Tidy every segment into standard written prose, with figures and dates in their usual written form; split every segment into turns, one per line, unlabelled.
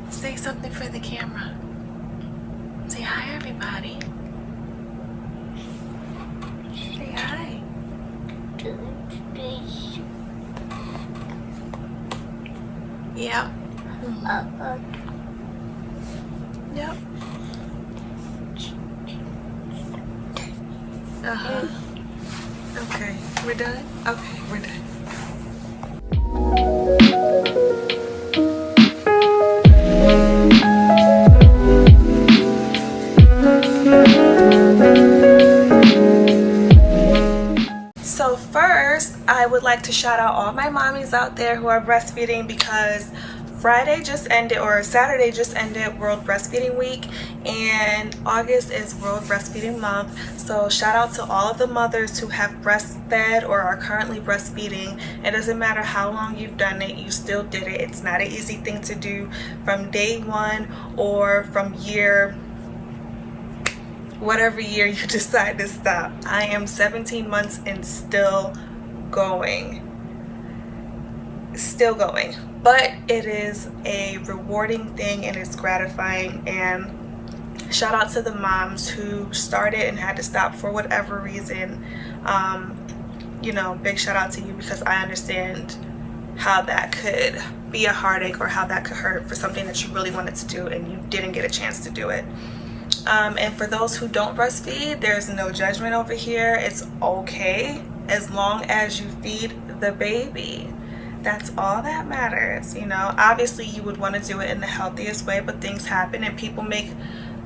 Say something for the camera. Say hi, everybody. Say hi. Yep. Yep. Okay, we're done? Okay, we're done. So first, I would like to shout out all my mommies out there who are breastfeeding, because Friday just ended, or Saturday just ended, World Breastfeeding Week, and August is World Breastfeeding Month. So shout out to all of the mothers who have breastfed or are currently breastfeeding. It doesn't matter how long you've done it, you still did it. It's not an easy thing to do from day one or from whatever year you decide to stop. I am 17 months and still going. But it is a rewarding thing and it's gratifying, and shout out to the moms who started and had to stop for whatever reason. You know, big shout out to you, because I understand how that could be a heartache or how that could hurt for something that you really wanted to do and you didn't get a chance to do it. And for those who don't breastfeed, there's no judgment over here. It's okay as long as you feed the baby. That's all that matters. You know, obviously you would want to do it in the healthiest way, but things happen and people make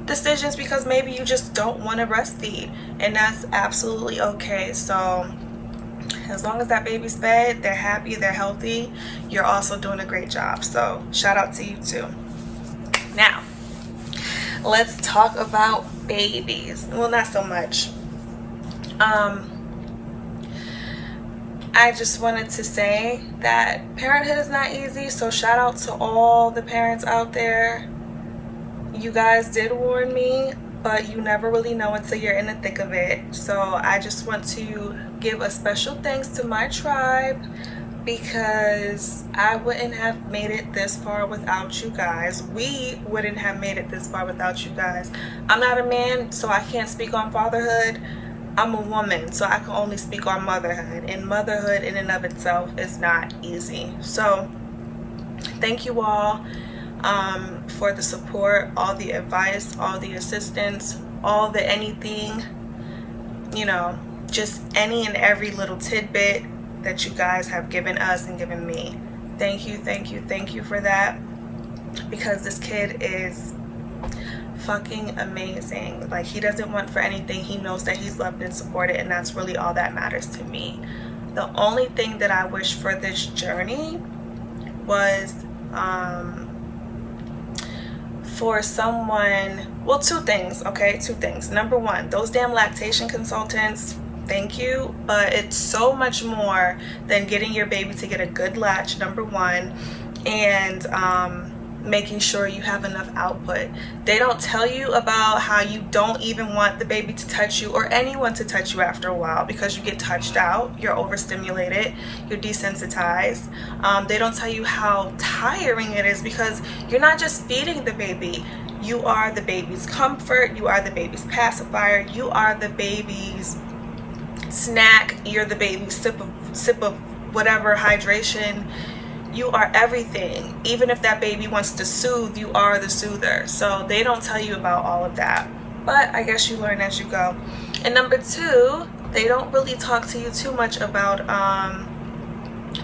decisions because maybe you just don't want to breastfeed, and that's absolutely okay. So as long as that baby's fed, they're happy, they're healthy, you're also doing a great job. So shout out to you too. Now, let's talk about babies. Well, not so much. I just wanted to say that parenthood is not easy, so shout out to all the parents out there. You guys did warn me, but you never really know until you're in the thick of it. So I just want to give a special thanks to my tribe, because I wouldn't have made it this far without you guys. We wouldn't have made it this far without you guys. I'm not a man, so I can't speak on fatherhood. I'm a woman, so I can only speak on motherhood, and motherhood in and of itself is not easy. So thank you all for the support, all the advice, all the assistance, all the anything, you know, just any and every little tidbit that you guys have given us and given me. Thank you for that, because this kid is fucking amazing. Like, he doesn't want for anything. He knows that he's loved and supported, and that's really all that matters to me. The only thing that I wish for this journey was for someone, well, two things. Number one, those damn lactation consultants, thank you, but it's so much more than getting your baby to get a good latch, number one, and making sure you have enough output. They don't tell you about how you don't even want the baby to touch you or anyone to touch you after a while, because you get touched out, you're overstimulated, you're desensitized. They don't tell you how tiring it is, because you're not just feeding the baby. You are the baby's comfort, you are the baby's pacifier, you are the baby's snack, you're the baby's sip of whatever hydration. You are everything. Even if that baby wants to soothe, you are the soother. So they don't tell you about all of that, but I guess you learn as you go. And number two, they don't really talk to you too much about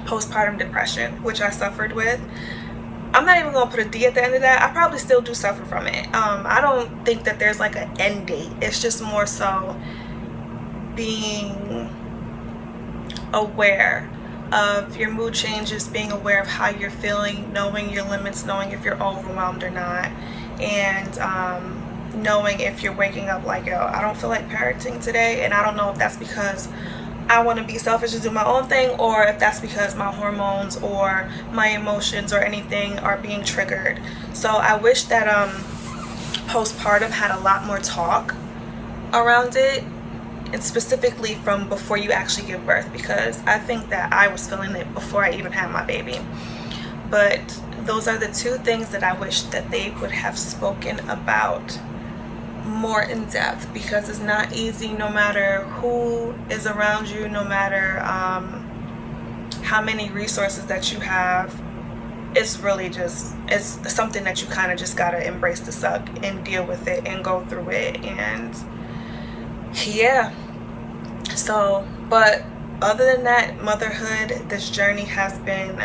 postpartum depression, which I suffered with. I'm not even gonna put a D at the end of that. I probably still do suffer from it. I don't think that there's like an end date. It's just more so being aware of your mood changes, being aware of how you're feeling, knowing your limits, knowing if you're overwhelmed or not, and knowing if you're waking up like, yo, I don't feel like parenting today. And I don't know if that's because I want to be selfish and do my own thing, or if that's because my hormones or my emotions or anything are being triggered. So I wish that postpartum had a lot more talk around it, and specifically from before you actually give birth, because I think that I was feeling it before I even had my baby. But those are the two things that I wish that they would have spoken about more in depth, because it's not easy, no matter who is around you, no matter how many resources that you have. It's really just, it's something that you kind of just gotta embrace the suck and deal with it and go through it. And yeah, so, but other than that, motherhood, this journey has been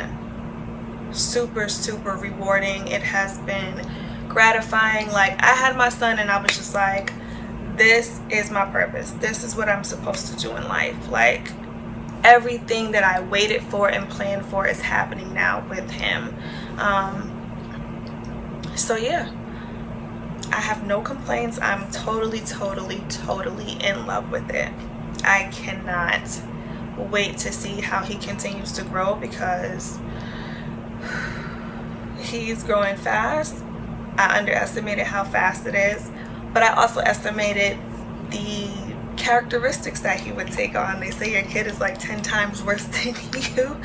super, super rewarding. It has been gratifying. Like, I had my son and I was just like, this is my purpose, this is what I'm supposed to do in life. Like, everything that I waited for and planned for is happening now with him. So yeah, I have no complaints. I'm totally in love with it. I cannot wait to see how he continues to grow, because he's growing fast. I underestimated how fast it is, but I also estimated the characteristics that he would take on. They say your kid is like 10 times worse than you,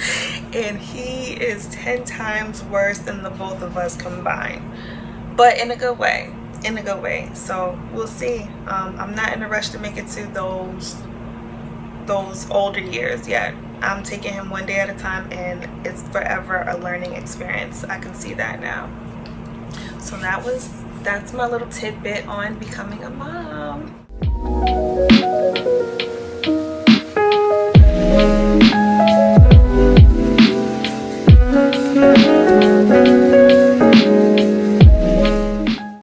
and he is 10 times worse than the both of us combined, but in a good way, in a good way. So we'll see. I'm not in a rush to make it to those older years yet. I'm taking him one day at a time, and it's forever a learning experience. I can see that now. So that's my little tidbit on becoming a mom.